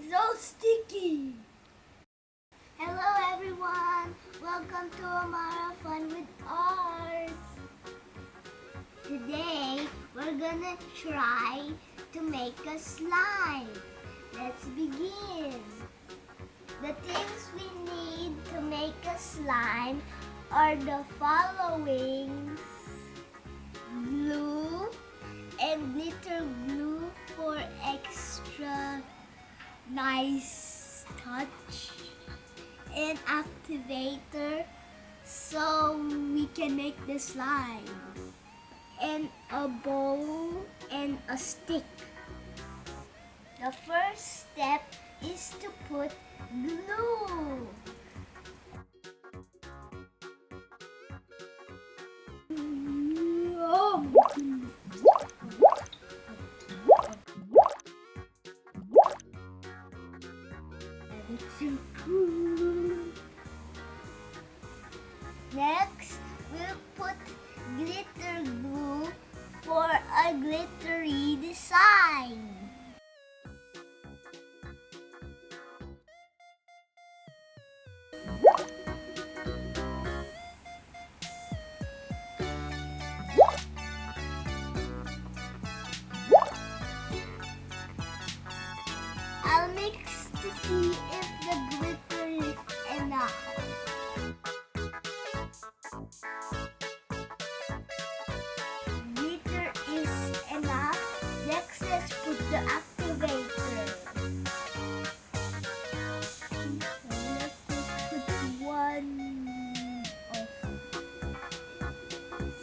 It's so sticky. Hello everyone. Welcome to Amara Fun with Arts. Today we're gonna try to make a slime. Let's begin. The things we need to make a slime are the following: glue and glitter glue for extra nice touch, and activator so we can make the slime, and a bowl and a stick. The first step is to put glue. Oh my goodness. That looks so cool. Next, we'll put glitter glue for a glittery design. I'll mix to see if the glitter is enough. Glitter is enough. Next, let's put the activator. Let's just put one of these.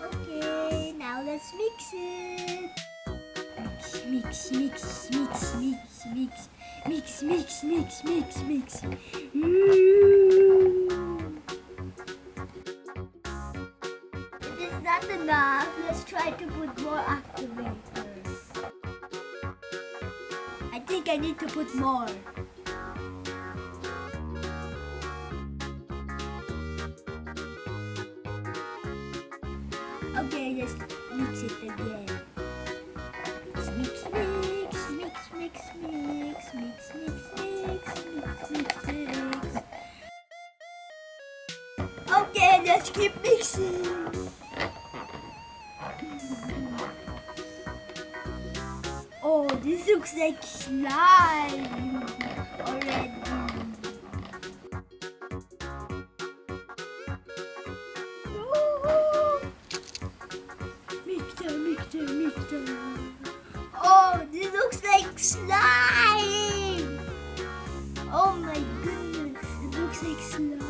Okay, now let's mix it. Mix, mix, mix, mix, mix, mix, mix, mix, mix, mix. If it's not enough, let's try to put more activators. I think I need to put more. Okay, let's mix it again. Mix, mix, mix, mix, mix, mix, mix, mix, mix, mix. Okay, let's keep mixing. Oh, this looks like slime already. Mixer, mixer, mixer. Oh, this looks like slime! Oh my goodness, it looks like slime.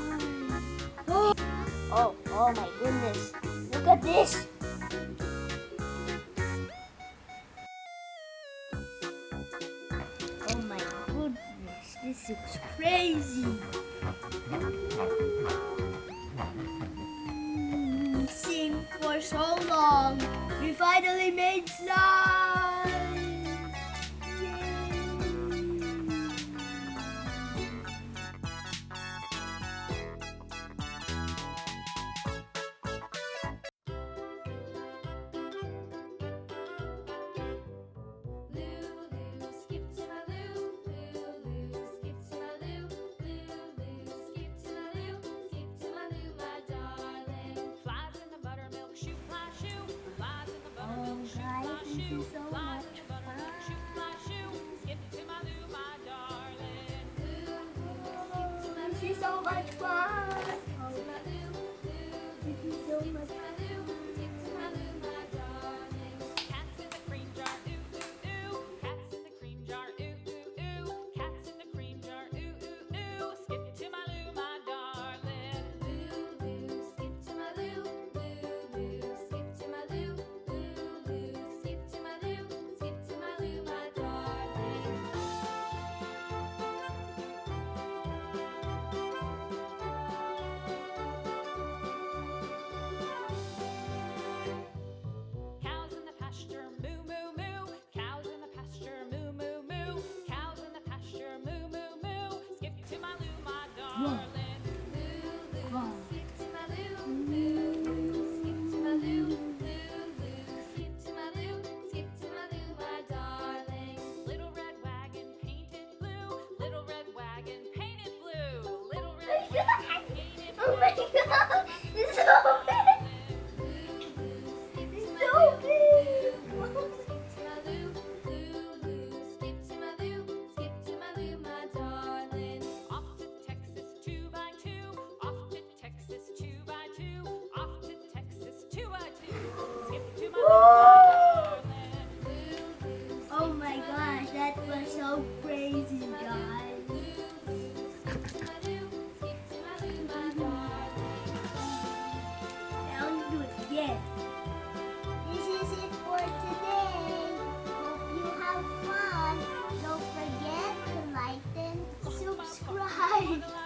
Oh my goodness, look at this! Oh my goodness, this looks crazy. Mixing for so long, we finally made slime! This is so much fun. This is so much fun. This is so much fun. Cats in the cream jar, ooh ooh ooh. Cats in the cream jar, ooh ooh ooh. Cats in the cream jar, ooh ooh ooh. Skip to my loo, my darling. Loo loo, skip to my loo. Loo loo, skip to my loo. Loo loo, skip to my loo. Skip to my loo, my darling. Cows in the pasture, moo moo moo. Cows in the pasture, moo moo moo. Cows in the pasture, moo moo moo. Skip to my loo, my darling. Loo loo, skip to my loo. Loo loo, skip to my loo. Loo loo, skip to my loo. Skip to again. This is it for today. Hope you have fun. Don't forget to like and subscribe.